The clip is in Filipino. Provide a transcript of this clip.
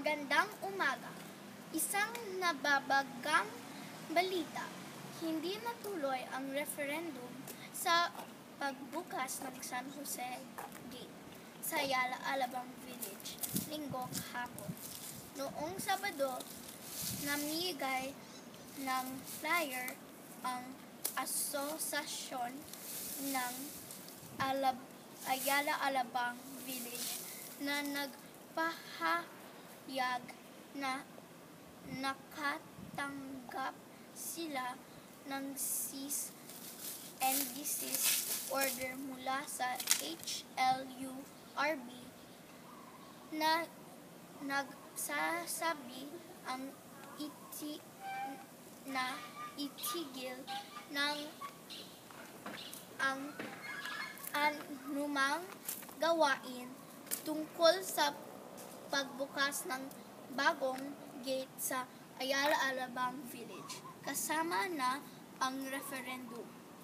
Magandang umaga. Isang nababagang balita. Hindi natuloy ang referendum sa pagbukas ng San Jose Gate sa Ayala, Alabang Village, Linggo kahapon. Noong Sabado, namigay ng flyer ang Asosasyon ng Ayala, Alabang Village na nagpahayag na nakatanggap sila ng cease and desist order mula sa HLURB na nagsasabi ang itigil ng ang anumang gawain tungkol sa pagbukas ng bagong gate sa Ayala, Alabang Village, kasama na ang referendum.